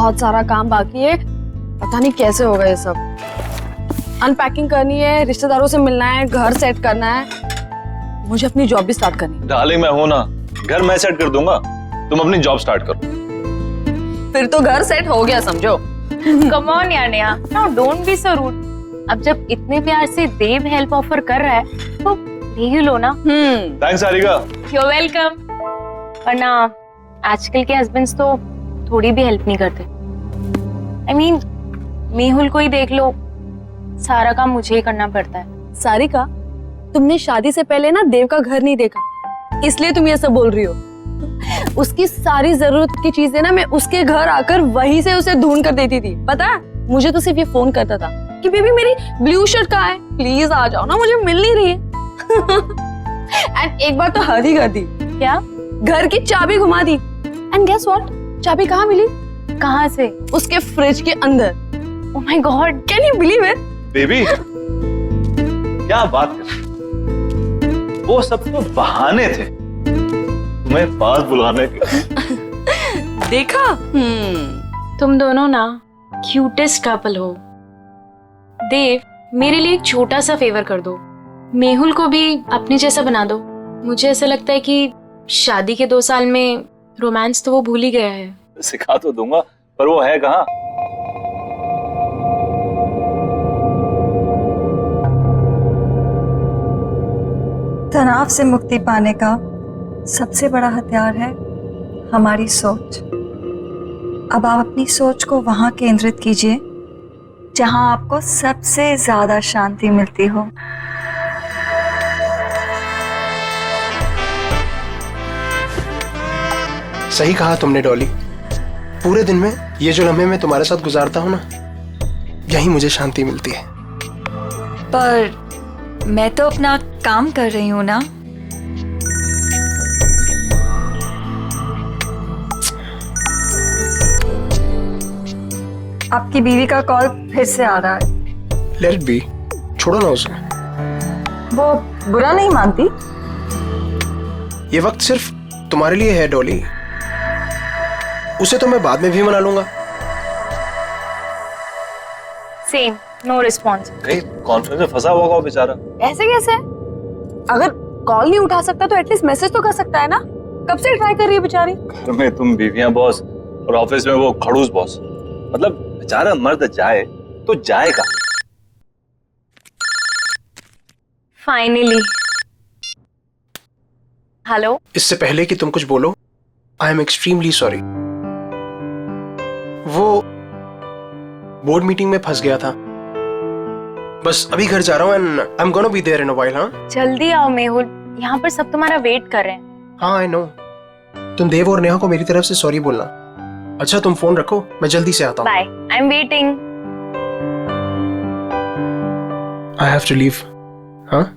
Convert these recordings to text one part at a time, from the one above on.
बहुत सारा काम बाकी है, पता नहीं कैसे होगा ये सब। अनपैकिंग करनी है, रिश्तेदारों से मिलना है, घर सेट करना है, मुझे अपनी जॉब भी स्टार्ट करनी है। डार्लिंग मैं हूं ना, घर मैं सेट कर दूंगा, तुम अपनी जॉब स्टार्ट करो। फिर तो घर सेट हो गया समझो। कम ऑन यार Neha, now don't be so rude. अब जब इतने प्यार से देव हेल्प ऑफर कर रहा है तो ले ही लो ना। थैंक्स सारिका। You welcome. वरना आजकल के हस्बैंड्स तो थोड़ी भी हेल्प नहीं करते। I mean, मेहुल को ही देख लो, सारा काम मुझे ही करना पड़ता है। सारिका, तुमने शादी से पहले ना देव का घर नहीं देखा, इसलिए तुम ये सब बोल रही हो। उसकी सारी जरूरत की चीजें ना मैं उसके घर आकर वहीं से उसे ढूंढ कर देती थी। पता है, मुझे तो सिर्फ ये फोन करता था कि बेबी मेरी ब्लू शर्ट कहाँ है, प्लीज आ जाओ ना, मुझे मिल नहीं रही है। एंड एक बार तो हद ही कर दी। क्या? घर की चाबी घुमा दी। एंड गेस व्हाट, चाबी कहाँ मिली? कहाँ से? उसके फ्रिज के अंदर। Oh my God, can you believe it? Baby क्या बात कर, वो सब तो बहाने थे तुम्हें पास बुलाने के। देखा? तुम दोनों ना क्यूटेस्ट कपल हो। देव, मेरे लिए एक छोटा सा फेवर कर दो, मेहुल को भी अपने जैसा बना दो। मुझे ऐसा लगता है कि शादी के 2 साल में रोमांस तो वो भूल ही गया है। सिखा तो दूंगा, पर वो है कहाँ? तनाव से मुक्ति पाने का सबसे बड़ा हथियार है हमारी सोच। अब आप अपनी सोच को वहां केंद्रित कीजिए जहां आपको सबसे ज्यादा शांति मिलती हो। सही कहा तुमने डॉली, पूरे दिन में ये जो लम्हे मैं तुम्हारे साथ गुजारता हूँ ना, यही मुझे शांति मिलती है। पर मैं तो अपना काम कर रही हूँ ना। आपकी बीवी का कॉल फिर से आ रहा है। लेट इट बी, छोड़ो ना उसे। वो बुरा नहीं मानती। ये वक्त सिर्फ तुम्हारे लिए है डॉली, उसे तो मैं बाद में भी मना लूंगा। Same, no response. कहीं कॉन्फ्रेंस में फंसा हुआ वो बेचारा। ऐसे कैसे? अगर कॉल नहीं उठा सकता तो एटलीस्ट मैसेज तो कर सकता है ना। कब से ट्राई कर रही है बेचारी। घर में तुम बीवियां बॉस और ऑफिस में वो खड़ूस बॉस, मतलब बेचारा मर्द जाए तो जाएगा। फाइनली। हेलो। इससे पहले कि तुम कुछ बोलो, आई एम एक्सट्रीमली सॉरी। वो बोर्ड मीटिंग में फंस गया था, बस अभी घर जा रहा हूँ and I am gonna be there in a while. हाँ जल्दी आओ मेहुल, यहाँ पर सब तुम्हारा वेट कर रहे हैं। हाँ आई नो। तुम देव और नेहा को मेरी तरफ से सॉरी बोलना। अच्छा तुम फोन रखो, मैं जल्दी से आता हूँ। Bye, I am waiting. I have to leave. हाँ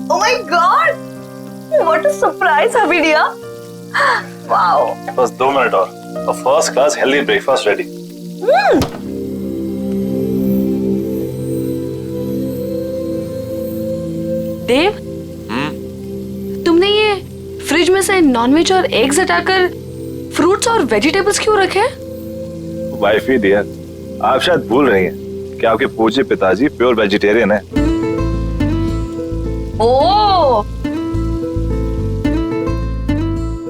Oh my God! What a surprise, Habidia! Wow! बस 2 मिनट और first class healthy breakfast ready. Dev, तुमने ये फ्रिज में से नॉनवेज और एग्स हटाकर फ्रूट्स और वेजिटेबल्स क्यों रखे? वाइफ ही डियर, आप शायद भूल रही हैं कि आपके पूज्य पिताजी प्योर वेजिटेरियन है। ओह,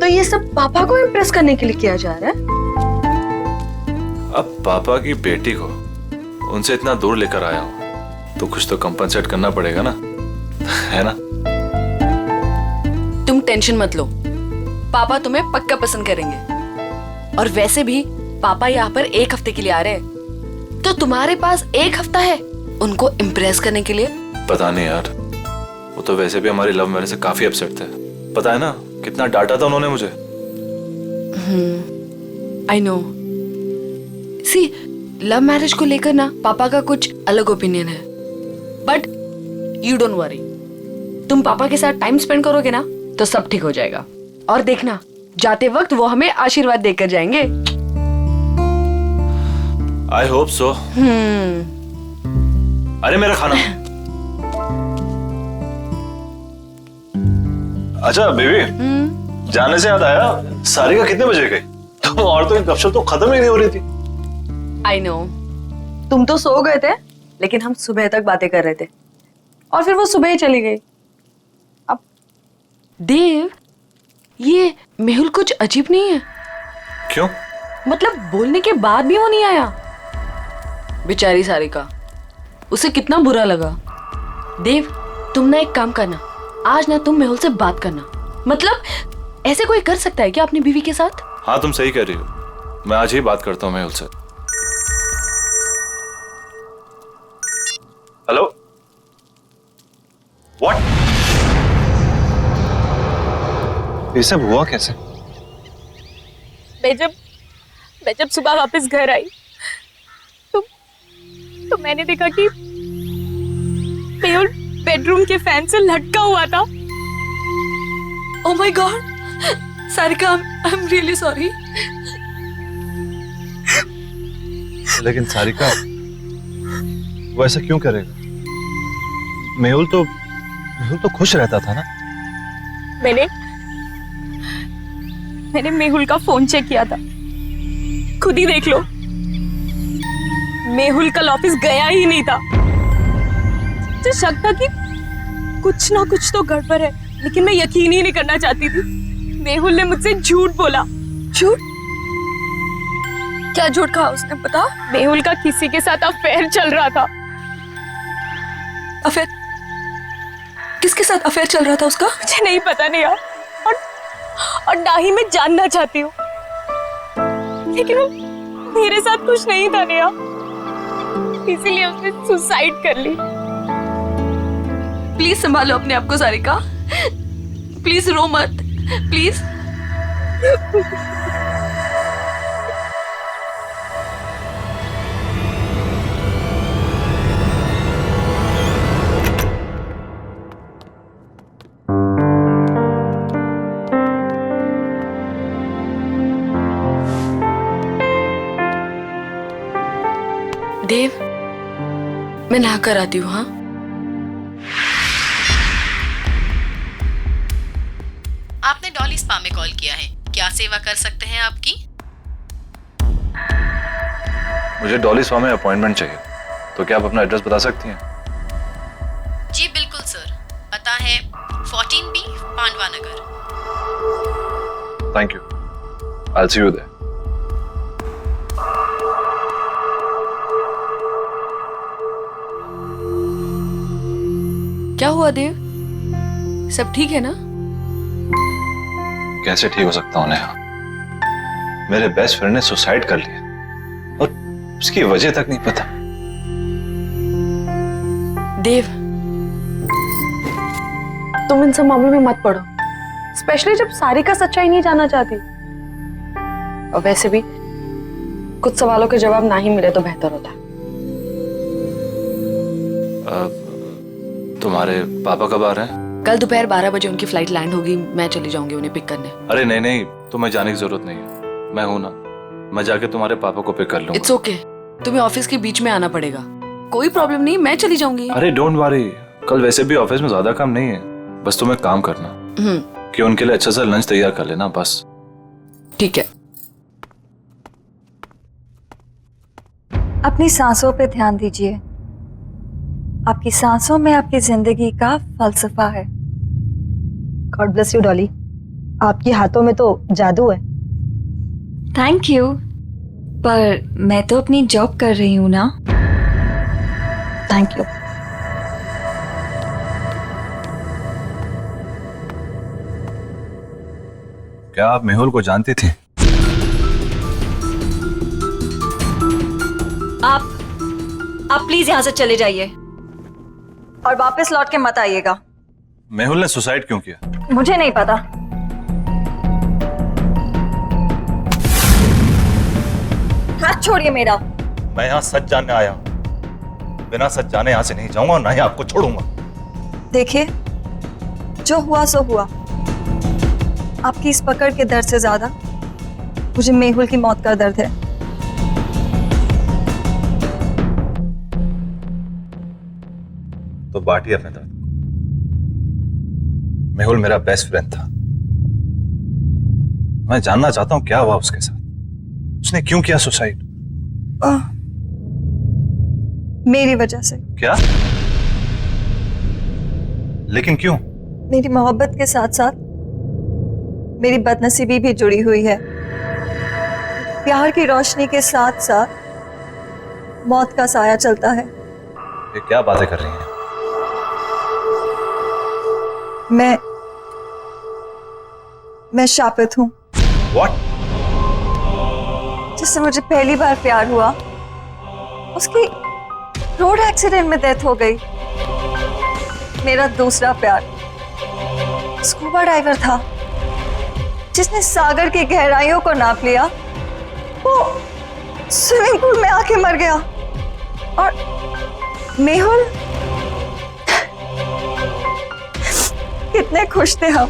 तो ये सब पापा को इम्प्रेस करने के लिए किया जा रहा है? अब पापा की बेटी को उनसे इतना दूर लेकर आया हूं तो कुछ तो कंपनसेट करना पड़ेगा ना, है ना? तुम टेंशन मत लो, पापा तुम्हें पक्का पसंद करेंगे। और वैसे भी पापा यहाँ पर 1 हफ्ते के लिए आ रहे हैं, तो तुम्हारे पास 1 हफ्ता है उनको इम्प्रेस करने के लिए। पता नहीं यार, वो तो वैसे भी हमारी लव मैरिज से काफी अपसेट थे। पता है ना कितना डांटा था उन्होंने मुझे। I know. See, love marriage को लेकर ना पापा का कुछ अलग ओपिनियन है, बट यू डोंट वरी। तुम पापा के साथ टाइम स्पेंड करोगे ना तो सब ठीक हो जाएगा। और देखना, जाते वक्त वो हमें आशीर्वाद देकर जाएंगे। I hope so. अरे मेरा खाना। अच्छा बेबी, जाने से याद आया, सारिका कितने बजे गई? तुम औरतों की गपशप तो खत्म ही नहीं हो रही थी। आई नो, तुम तो सो गए थे, लेकिन हम सुबह तक बातें कर रहे थे और फिर वो सुबह ही चली गई। अब देव, ये मेहुल कुछ अजीब नहीं है? क्यों? मतलब बोलने के बाद भी वो नहीं आया। बेचारी सारिका, उसे कितना बुरा लगा। देव, तुम ना एक काम करना, आज ना तुम मेहुल से बात करना। मतलब ऐसे कोई कर सकता है क्या अपनी बीवी के साथ? हाँ तुम सही कह रही हो, मैं आज ही बात करता हूँ मेहुल से। Hello, what? ये सब हुआ कैसे? मैं जब सुबह वापस घर आई तो मैंने देखा कि मेहुल बेडरूम के फैन से लटका हुआ था। Oh my God, Sarika, I am really sorry. लेकिन सारिका, वो ऐसा क्यों करेगा? मेहुल तो खुश रहता था ना। मैंने मेहुल का फोन चेक किया था, खुद ही देख लो। मेहुल कल ऑफिस गया ही नहीं था। मुझे शक था कि कुछ ना कुछ तो गड़बड़ है, लेकिन मैं यकीन ही नहीं करना चाहती थी। मेहुल ने मुझसे झूठ बोला। झूठ? क्या झूठ कहा उसने, बता। मेहुल का किसी के साथ अफेयर चल रहा था। अफेयर? किसके साथ अफेयर चल रहा था उसका? मुझे नहीं पता नहीं यार, और ना ही मैं जानना चाहती हूँ, लेकिन वो मेरे साथ कुछ नहीं था नेहा, इसीलिए उसने सुसाइड कर ली। प्लीज संभालो अपने आप को सारिका, प्लीज रो मत, प्लीज। देव, मैं नहा कर आती हूँ। हाँ, आपने डॉली स्पा में कॉल किया है, क्या सेवा कर सकते हैं आपकी? मुझे डॉली स्पा में अपॉइंटमेंट चाहिए, तो क्या आप अपना एड्रेस बता सकती हैं? जी बिल्कुल सर, पता है 14B Pandava Nagar. Thank you, I will see you there. क्या हुआ देव, सब ठीक है ना? कैसे ठीक हो सकता हूँ नेहा? मेरे बेस्ट फ्रेंड ने सुसाइड कर लिया और उसकी वजह तक नहीं पता। देव, तुम इन सब मामलों में मत पड़ो, स्पेशली जब सारिका सच्चाई नहीं जानना चाहती। और वैसे भी कुछ सवालों के जवाब ना ही मिले तो बेहतर होता है। तुम्हारे पापा कब आ रहे हैं? कल दोपहर 12 बजे उनकी फ्लाइट लैंड होगी, मैं चली जाऊंगी उन्हें पिक करने। अरे नहीं नहीं, तुम्हें जाने की जरूरत नहीं है, मैं हूं ना, मैं जाके तुम्हारे पापा को पिक कर लूंगा। इट्स ओके, तुम्हें ऑफिस के बीच में आना पड़ेगा, कोई प्रॉब्लम नहीं, मैं चली जाऊंगी। अरे डोंट वरी, कल वैसे भी ऑफिस में ज्यादा काम नहीं है, बस तुम्हें काम करना कि उनके लिए अच्छा सा लंच तैयार कर लेना, बस। ठीक है। अपनी सांसों पे ध्यान दीजिए, आपकी सांसों में आपकी जिंदगी का फलसफा है। God bless you Dolly. आपके हाथों में तो जादू है। थैंक यू, पर मैं तो अपनी जॉब कर रही हूँ ना। Thank you. क्या आप मेहुल को जानती थी? आप प्लीज यहाँ से चले जाइए और वापस लौट के मत आइएगा। मेहुल ने सुसाइड क्यों किया? मुझे नहीं पता। हाथ छोड़िए मेरा। मैं यहाँ सच जानने आया हूँ, बिना सच जाने यहाँ से नहीं जाऊंगा और ना ही आपको छोड़ूंगा। देखिए, जो हुआ सो हुआ। आपकी इस पकड़ के दर्द से ज्यादा मुझे मेहुल की मौत का दर्द है। तो बांटिए अपने दर्द। मेहुल मेरा बेस्ट फ्रेंड था। मैं जानना चाहता हूं क्या हुआ उसके साथ। उसने क्यों किया सुसाइड? मेरी वजह से। क्या? लेकिन क्यों? मेरी मोहब्बत के साथ साथ मेरी बदनसीबी भी जुड़ी हुई है। प्यार की रोशनी के साथ साथ मौत का साया चलता है। ये क्या बातें कर रही हैं? मैं शापित हूं। What? जिससे मुझे पहली बार प्यार हुआ, उसकी रोड एक्सीडेंट में डेथ हो गई। मेरा दूसरा प्यार स्कूबा डाइवर था, जिसने सागर की गहराइयों को नाप लिया। वो स्विमिंग पूल में आके मर गया। और मेहुल, कितने खुश थे हम,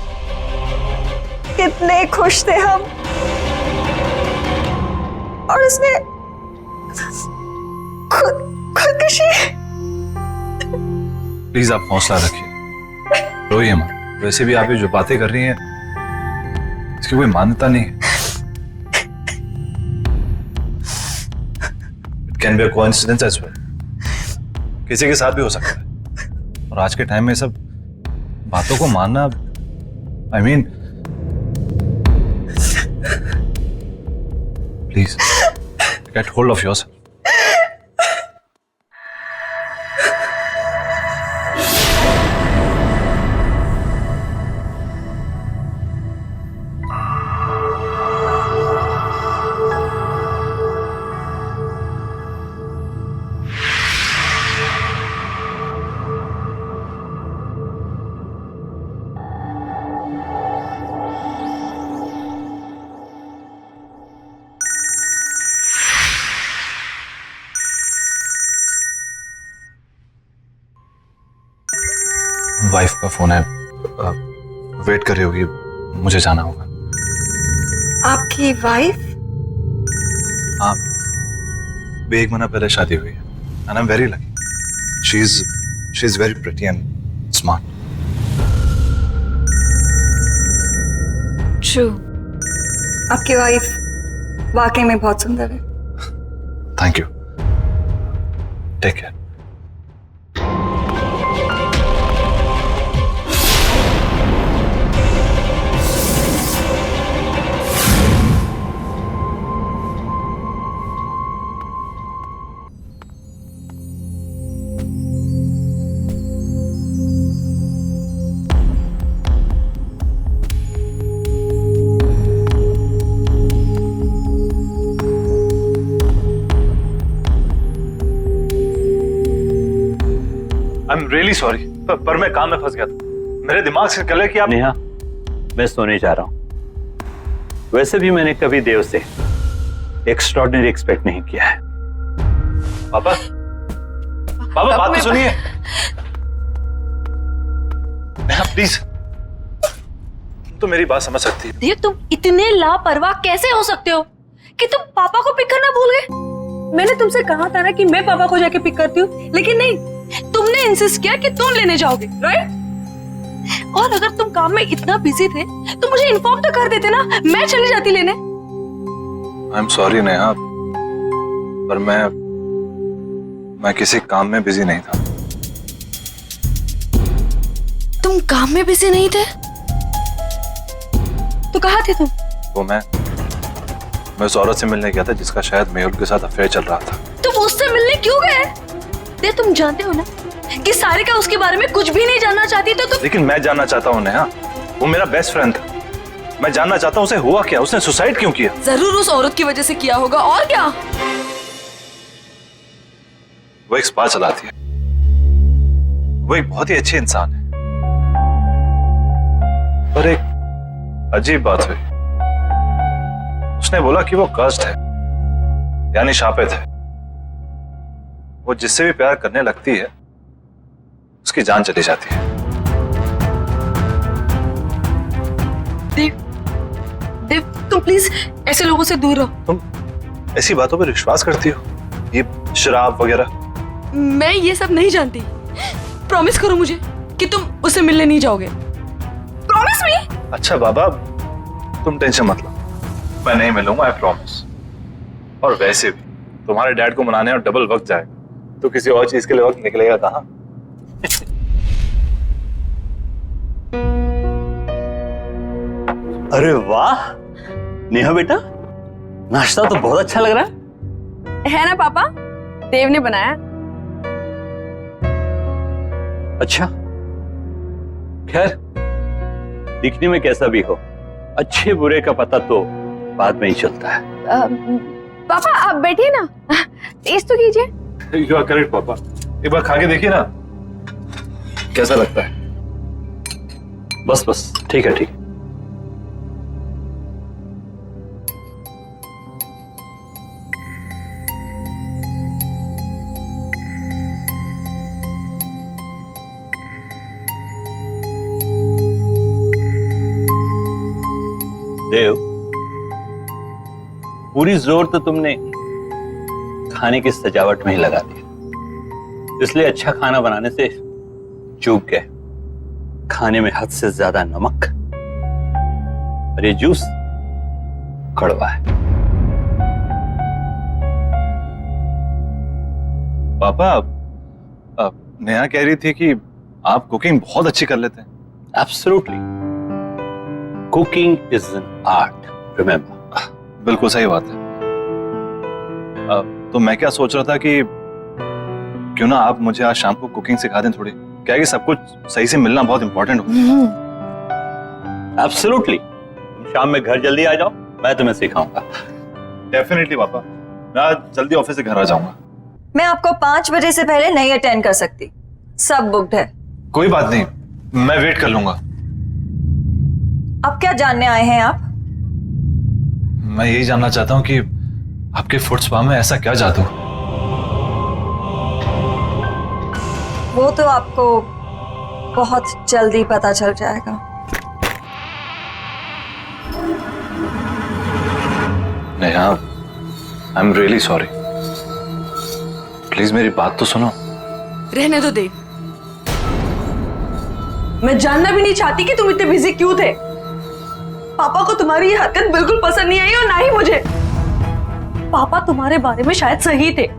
कितने खुश थे हम। और उसने खुदकुशी। प्लीज आप हौसला रखिए, रोइए मत। वैसे भी आप ये जो बातें कर रही हैं इसकी कोई मान्यता नहीं है। It can be a coincidence as well. किसी के साथ भी हो सकता है। और आज के टाइम में सब बातों को मानना, I mean, please get hold of yourself. Wife का फोन है, वेट कर रही होगी, मुझे जाना होगा। आपकी वाइफ? हाँ, भी 1 महीना पहले शादी हुई है। And I am very lucky. She is very pretty and smart. True, आपकी वाइफ वाकई में बहुत सुंदर है। Thank you, take care. I am really sorry, पर मैं काम में फंस गया था। मेरे दिमाग से निकल कि आप। नेहा, मैं सोने जा रहा हूं। वैसे भी मैंने कभी देव से एक्स्ट्रॉर्डिनरी एक्सपेक्ट नहीं किया है। पापा, पापा बात तो सुनिए। नेहा प्लीज, तो मेरी बात समझ सकती है। देव, तुम इतने लापरवाह कैसे हो सकते हो कि तुम पापा को पिक करना भूल गए? मैंने तुमसे कहा था ना कि मैं पापा को जाके पिक करती हूँ, लेकिन नहीं, तुमने इंसिस्ट किया कि तुम लेने जाओगे, राइट? और अगर तुम काम में इतना बिजी थे तो मुझे इन्फॉर्म तो कर देते ना, मैं चली जाती लेने। आई एम सॉरी नेहा, पर मैं किसी काम में बिजी नहीं था। तुम काम में बिजी नहीं थे? तो कहाँ थे तुम? वो मैं उस औरत से मिलने गया था जिसका शायद मेहुल के साथ अफेयर चल रहा था। तुम उससे मिलने क्यों गए? देव, तुम जानते हो ना कि सारिका उसके बारे में कुछ भी नहीं जानना चाहती, तो तुम। लेकिन मैं जानना चाहता हूँ नेहा, वो मेरा बेस्ट फ्रेंड था। मैं जानना चाहता हूँ उसे हुआ क्या, उसने सुसाइड क्यों किया? जरूर उस औरत की वजह से किया होगा, और क्या? वो एक स्पा चलाती है, वो एक बहुत ही अच्छी इंसान है, पर एक अजीब बात हुई। उसने बोला कि वो कर्स्ड है, यानी शापित है। वो जिससे भी प्यार करने लगती है उसकी जान चली जाती है। देव, तुम प्लीज ऐसे लोगों से दूर रहो। तुम ऐसी बातों पर विश्वास करती हो, ये शराब वगैरह? मैं ये सब नहीं जानती। प्रॉमिस करो मुझे कि तुम उससे मिलने नहीं जाओगे। Promise me. अच्छा बाबा, तुम टेंशन मत लो, मैं नहीं मिलूंगा, आई प्रॉमिस। और वैसे भी तुम्हारे डैड को मनाने और डबल वक्त जाएगा, तो किसी और चीज के लिए वक्त निकलेगा कहाँ? अरे वाह नेहा बेटा, नाश्ता तो बहुत अच्छा लग रहा है ना पापा? देव ने बनाया। अच्छा, खैर दिखने में कैसा भी हो, अच्छे बुरे का पता तो बाद में ही चलता है। पापा आप बैठिए ना, टेस्ट तो कीजिए। यू आर करेक्ट पापा, एक बार खा के देखिए ना कैसा लगता है। बस ठीक है, ठीक है। देव, पूरी जोर तो तुमने खाने की सजावट में ही लगा दिया, इसलिए अच्छा खाना बनाने से चूक गए। खाने में हद से ज्यादा नमक और ये जूस कड़वा है। पापा, नेहा कह रही थी कि आप कुकिंग बहुत अच्छी कर लेते हैं। Absolutely, cooking is an art, remember. बिल्कुल सही बात है। तो मैं क्या सोच रहा था कि क्यों ना आप मुझे आज शाम को कुकिंग सिखा दें थोड़ी, क्या है कि सब कुछ सही से मिलना बहुत इंपॉर्टेंट होता है। एब्सोल्युटली, तुम शाम में घर जल्दी आ जाओ, मैं तुम्हें सिखाऊंगा। डेफिनेटली पापा, मैं आज जल्दी ऑफिस से घर आ जाऊंगा। मैं आपको 5 बजे से पहले नहीं अटेंड कर सकती, सब बुक्ड है। कोई बात नहीं, मैं वेट कर लूंगा। अब क्या जानने आए हैं आप? मैं यही जानना चाहता हूँ कि आपके फुट स्पा में ऐसा क्या जादू? वो तो आपको बहुत जल्दी पता चल जाएगा। नेहा, आई एम रियली सॉरी, प्लीज मेरी बात तो सुनो। रहने दो देव, मैं जानना भी नहीं चाहती कि तुम इतने बिजी क्यों थे। पापा को तुम्हारी ये हरकत बिल्कुल पसंद नहीं आई, और ना ही मुझे। पापा तुम्हारे बारे में शायद सही थे।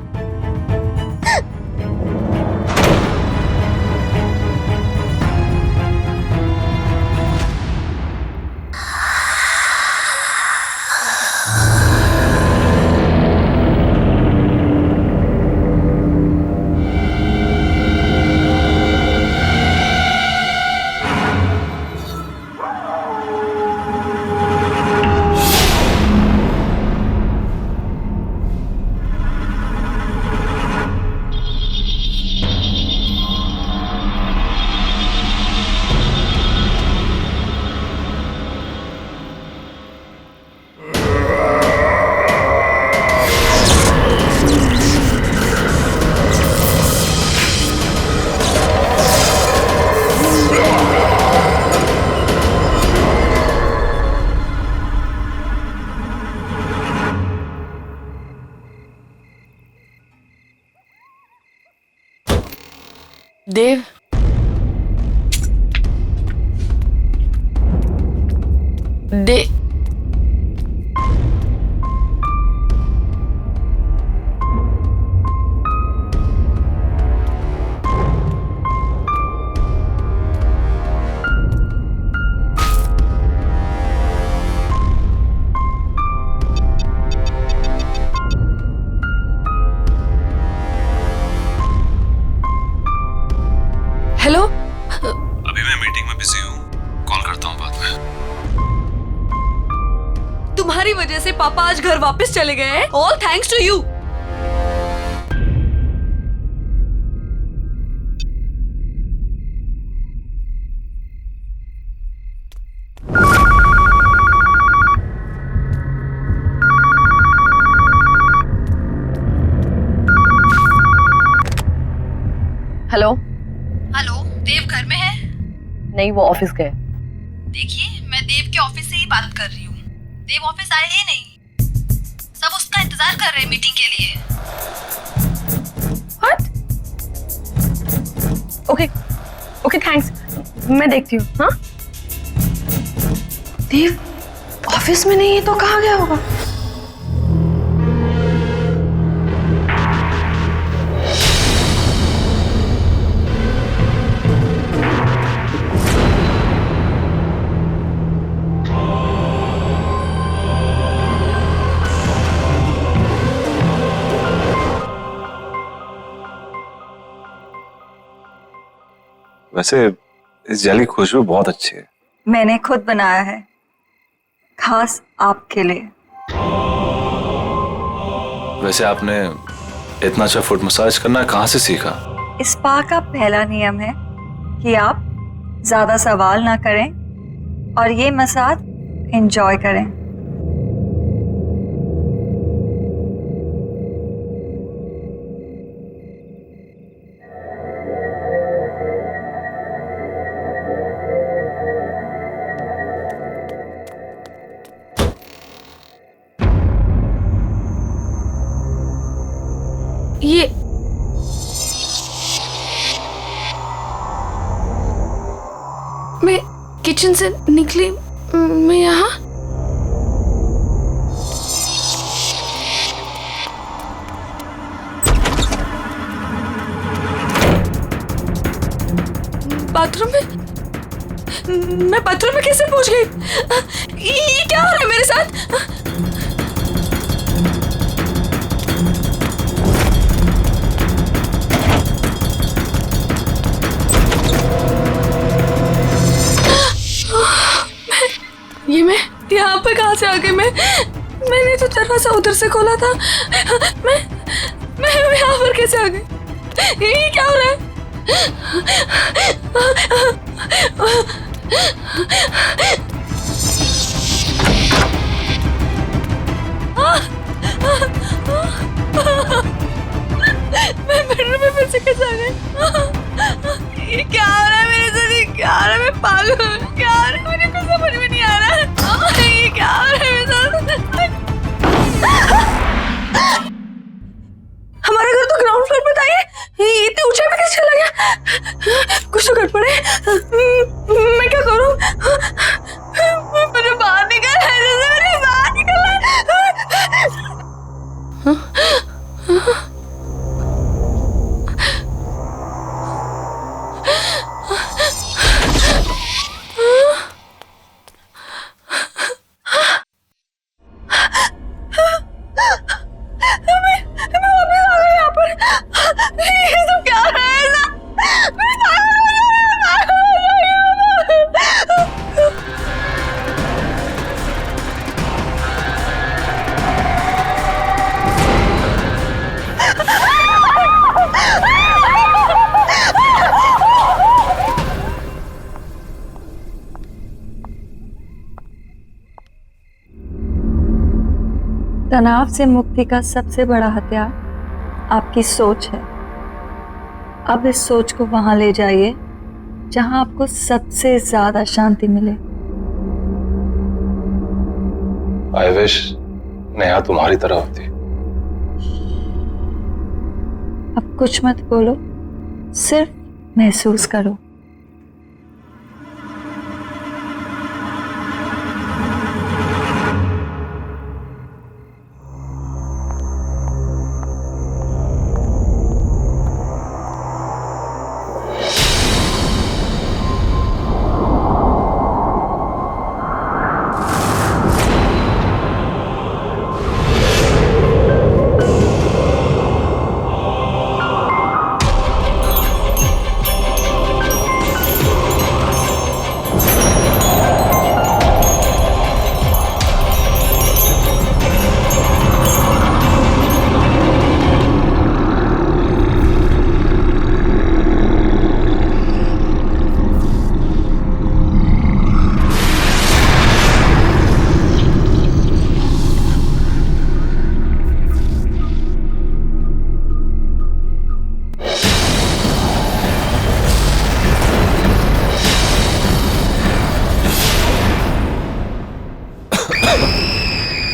देव, हेलो, अभी मैं मीटिंग में बिजी हूँ, कॉल करता हूँ बाद में। तुम्हारी वजह से पापा आज घर वापस चले गए हैं। All thanks to you. Hello hello, Dev घर में है? नहीं, वो ऑफिस गए। देखिए, मैं देव के ऑफिस से ही बात कर रही हूँ। देव ऑफिस आए ही नहीं। सब उसका इंतजार कर रहे हैं मीटिंग के लिए। व्हाट? ओके ओके, थैंक्स, मैं देखती हूँ। हाँ, देव ऑफिस में नहीं है तो कहाँ गया होगा? वैसे इस जेली की खुशबू बहुत अच्छी है। मैंने खुद बनाया है, खास आपके लिए। वैसे आपने इतना अच्छा फुट मसाज करना कहाँ से सीखा? इस स्पा का पहला नियम है कि आप ज्यादा सवाल ना करें और ये मसाज एंजॉय करें। ये मैं किचन से निकली, मैं यहाँ बाथरूम में, मैं बाथरूम में कैसे पहुंच गई? ये क्या हो रहा है मेरे साथ? ये मैं यहाँ पे कहाँ से आ गई? मैंने तो दरवाजा उधर से खोला था। मैं यहाँ पर कैसे आ गई? ये क्या हो रहा है? मैं बेडरूम में फिर से कैसे आ गई? ये क्या हो रहा है मेरे साथ? ये क्या हो रहा है? मैं पागल हूँ। क्या हो रहा है? मुझे कुछ समझ में नहीं आ रहा है। ये क्या हो रहा है मेरे साथ? हमारा घर तो ग्राउंड फ्लोर पे था। ये इतने ऊंचाई पे कैसे चला गया? कुछ तो गड़बड़ है। मैं क्या करूँ? मुझे बाहर निकलना है, जैसे मुझे बाहर निकलना है। तनाव से मुक्ति का सबसे बड़ा हथियार आपकी सोच है। अब इस सोच को वहां ले जाइए जहां आपको सबसे ज्यादा शांति मिले। आई विश नेहा तुम्हारी तरह होती। अब कुछ मत बोलो, सिर्फ महसूस करो।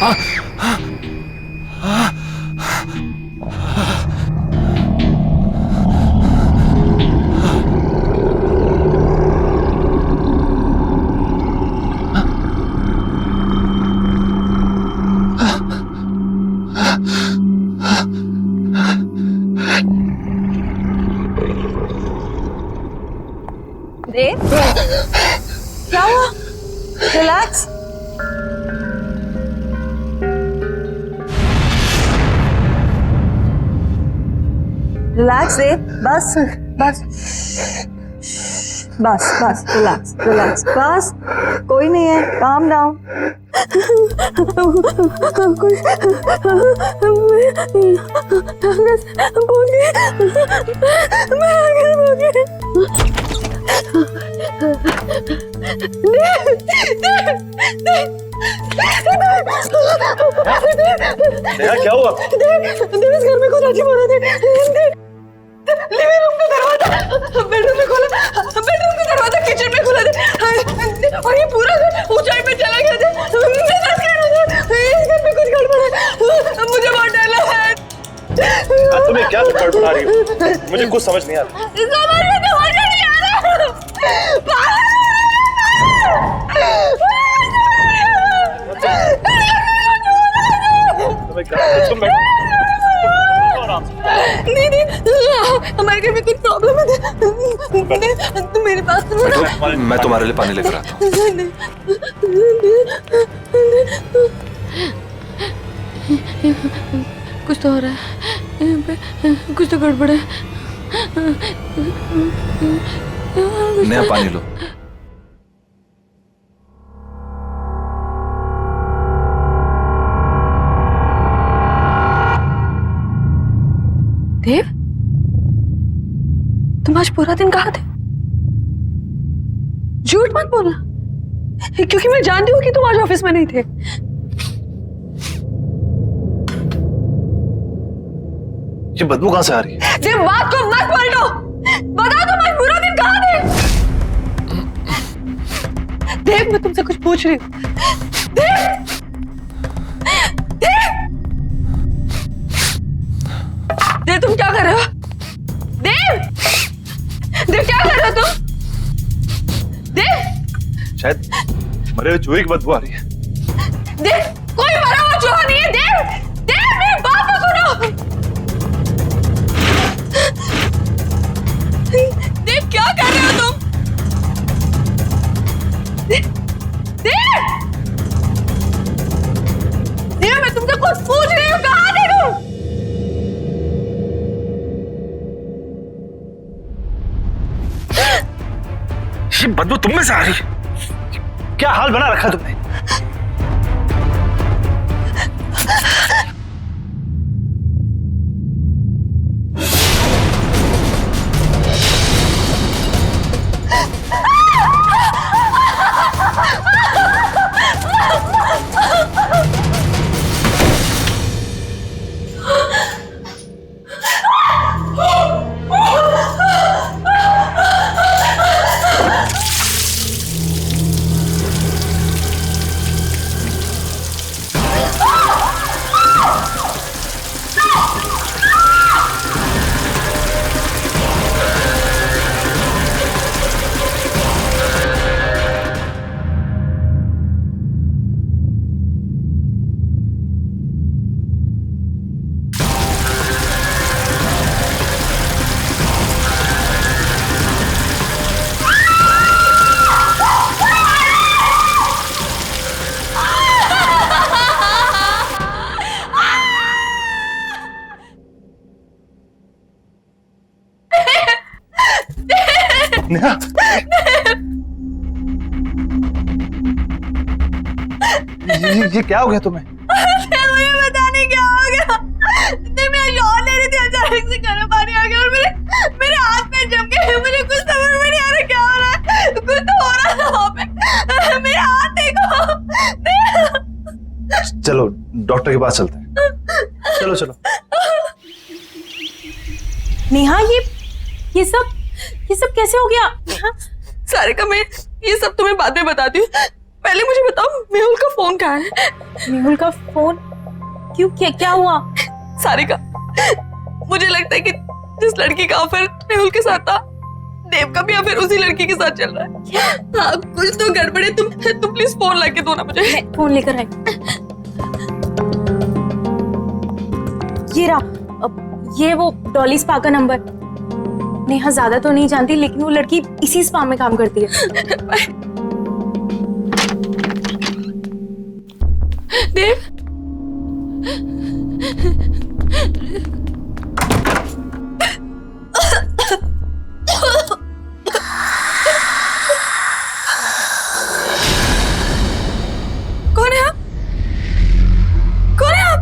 देव, क्या हुआ? रिलैक्स। रिलैक्स देव, बस बस बस बस, रिलैक्स रिलैक्स, बस कोई नहीं है, काम डाउन। नेहा क्या हुआ? देव इस घर में कुछ अजीब हो रहा है। लिविंग रूम का दरवाजा बेडरूम में खोला, बेडरूम का दरवाजा किचन में खुला था और ये पूरा घर ऊंचाई पे चला गया था। मैं सच कह रहा हूँ, इस घर में कुछ गड़बड़ है। मुझे बहुत डर लग रहा है। तुम्हें क्या गड़बड़ा रही हो? मुझे कुछ समझ नहीं आ रहा। समझ नहीं आ रहा। तुम बैठो आराम से। नहीं हमारे घर में कुछ प्रॉब्लम है। तुम मेरे पास मैं तुम्हारे लिए पानी लेकर आता हूँ। कुछ तो हो रहा है, कुछ तो गड़बड़ है। नया पानी लो। देव, तुम आज पूरा दिन कहाँ थे? झूठ मत बोलना, क्योंकि मैं जानती हूँ कि तुम आज ऑफिस में नहीं थे। ये बदबू कहाँ से आ रही है? देव, बात को मत पलटो, बताओ तुम आज पूरा दिन कहाँ थे? देव, मैं तुमसे कुछ पूछ रही हूँ। देव, देव तुम क्या कर रहे हो? देव, देव क्या कर रहे हो तुम? देव, शायद मरे हुए चूहे की बदबू आ रही है। देव, कोई मरा हुआ चूहा नहीं है। देव, देव मेरी बात तो सुनो। देव क्या कर रहे हो तुम? देव, देव मैं तुमसे कुछ पूछ रही हूँ, कहाँ थे तुम? ये बदबू तुम में से आ रही है? क्या हाल बना रखा तुमने? नेहा, ये क्या हो गया तुम्हें? मुझे पता नहीं क्या हो गया। मैं शॉट ले रही थी, अचानक से गर्म पानी आ गया और मेरे हाथ में जम गया। मुझे कुछ समझ में नहीं आ रहा क्या हो रहा है। कुछ तो हो रहा था वहाँ पे। मेरे हाथ देखो। चलो डॉक्टर के पास चलते हैं। चलो चलो। नेहा, ये सब कैसे हो गया? सारिका, मैं ये सब तुम्हें बाद में बताती हूँ। पहले मुझे बताओ मेहुल का फोन कहाँ है? मेहुल का फोन? क्यों, क्या हुआ? सारिका, मुझे लगता है कि जिस लड़की का अफेयर मेहुल के साथ था, देव का भी अफेयर उसी लड़की के साथ चल रहा है। हाँ, कुछ तो गड़बड़ है। तुम प्लीज फोन लाके दो ना मुझे। फोन लेकर आई। ये रहा, ये वो डॉली स्पा का नंबर। नेहा ज्यादा तो नहीं जानती, लेकिन वो लड़की इसी स्पा में काम करती है। देव, कौन है आप? कौन है आप?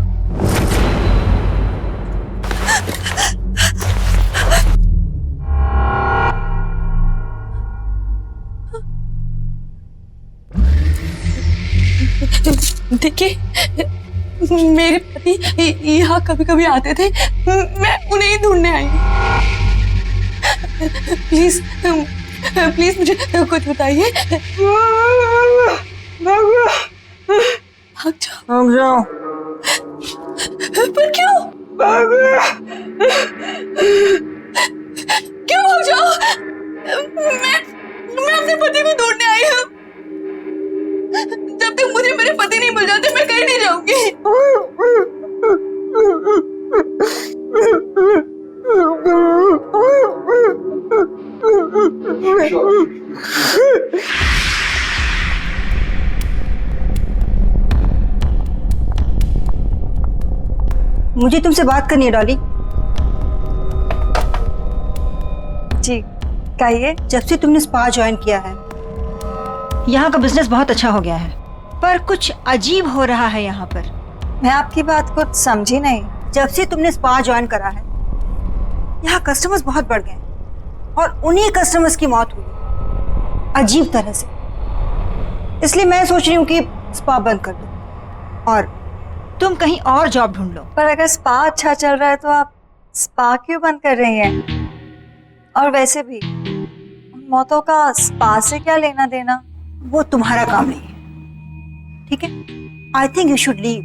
देखिए, मेरे पति यहाँ कभी कभी आते थे, मैं उन्हें ही ढूंढने आई हूँ। प्लीज प्लीज मुझे कुछ बताइए। भाग जाओ। पर क्यों? क्यों भाग जाओ? मैं अपने पति को ढूंढने आई हूँ। जब तक मुझे मेरे पति नहीं मिल जाते, मैं कहीं नहीं जाऊंगी। मुझे तुमसे बात करनी है डॉली। जी कहिए। जब से तुमने स्पा ज्वाइन किया है, यहाँ का बिजनेस बहुत अच्छा हो गया है, पर कुछ अजीब हो रहा है यहाँ पर। मैं आपकी बात को समझी नहीं। जब से तुमने स्पा ज्वाइन करा है, यहाँ कस्टमर्स बहुत बढ़ गए और उन्हीं कस्टमर्स की मौत हुई अजीब तरह से। इसलिए मैं सोच रही हूँ कि स्पा बंद कर दो और तुम कहीं और जॉब ढूंढ लो। पर अगर स्पा अच्छा चल रहा है तो आप स्पा क्यों बंद कर रही हैं? और वैसे भी उन मौतों का स्पा से क्या लेना देना? वो तुम्हारा काम नहीं है, ठीक है? I think you should leave.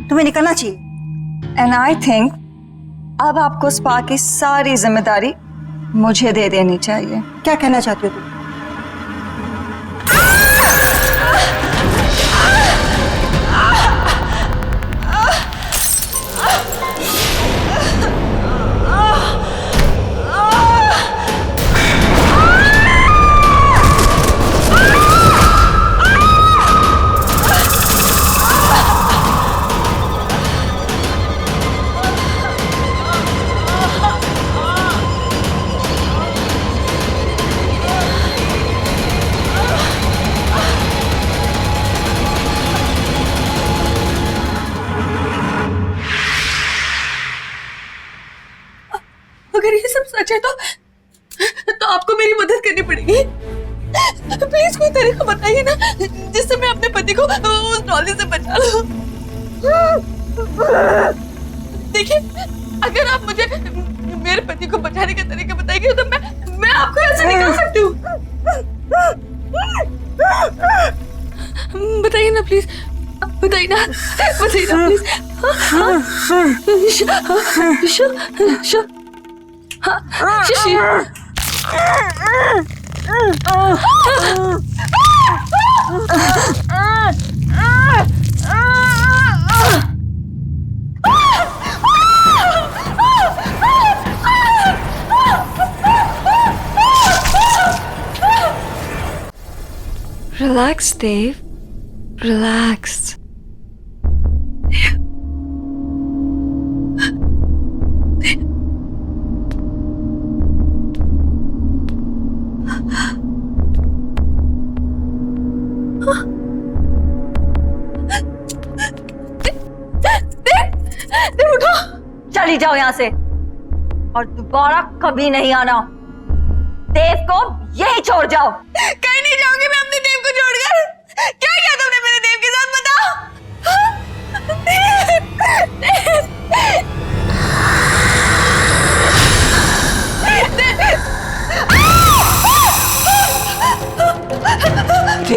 तुम्हें निकलना चाहिए। एंड आई थिंक अब आपको स्पा की सारी जिम्मेदारी मुझे दे देनी चाहिए। क्या कहना चाहती हो तुम? अगर ये सब सच है तो आपको मेरी मदद करनी पड़ेगी। प्लीज कोई तरीका बताइए ना, जिससे मैं अपने पति को उस डॉली से बचा लूं। देखिए, अगर आप मुझे मेरे पति को बचाने का तरीका बताएंगे तो मैं आपको ऐसे निकाल सकती हूँ। बताइए ना प्लीज, बताइए ना प्लीज। Relax, Dave. Relax. उठो, चली जाओ यहाँ से और दोबारा कभी नहीं आना। देव को यही छोड़ जाओ। कहीं नहीं जाऊंगी मैं अपने देव को छोड़कर। क्या किया तुमने मेरे देव के साथ, बताओ।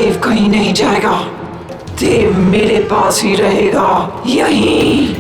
देव कहीं नहीं जाएगा। देव मेरे पास ही रहेगा, यहीं।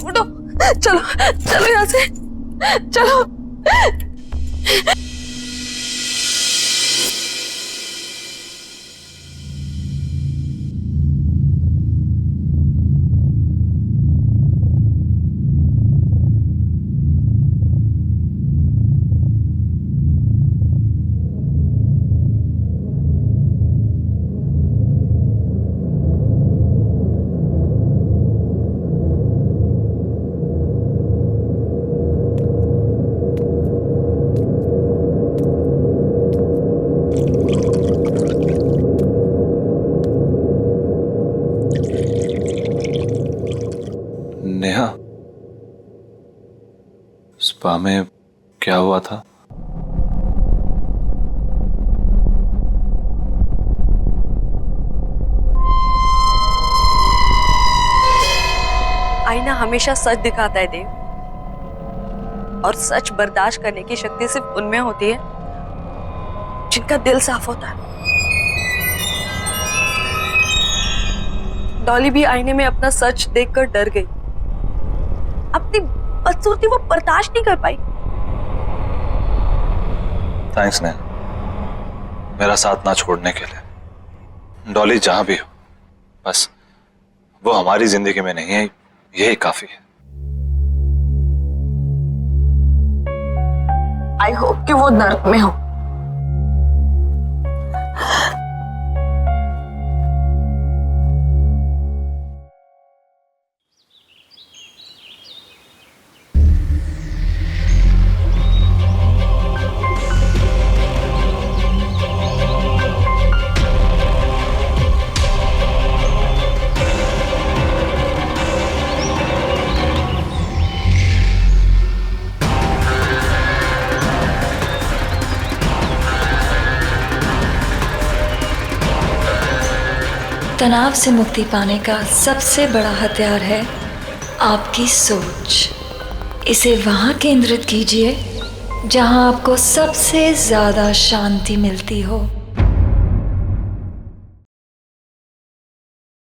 उठो, चलो चलो यहाँ से, चलो। नेहा, स्पा में क्या हुआ था? आईना हमेशा सच दिखाता है देव, और सच बर्दाश्त करने की शक्ति सिर्फ उनमें होती है जिनका दिल साफ होता है। डॉली भी आईने में अपना सच देखकर डर गई। अपनी बदसूरती वो बर्दाश्त नहीं कर पाई। थैंक्स नेहा, मेरा साथ ना छोड़ने के लिए। डॉली जहां भी हो, बस वो हमारी जिंदगी में नहीं है, यही काफी है। आई होप कि वो नर्क में हो। तनाव से मुक्ति पाने का सबसे बड़ा हथियार है आपकी सोच। इसे वहाँ केंद्रित कीजिए जहाँ आपको सबसे ज़्यादा शांति मिलती हो।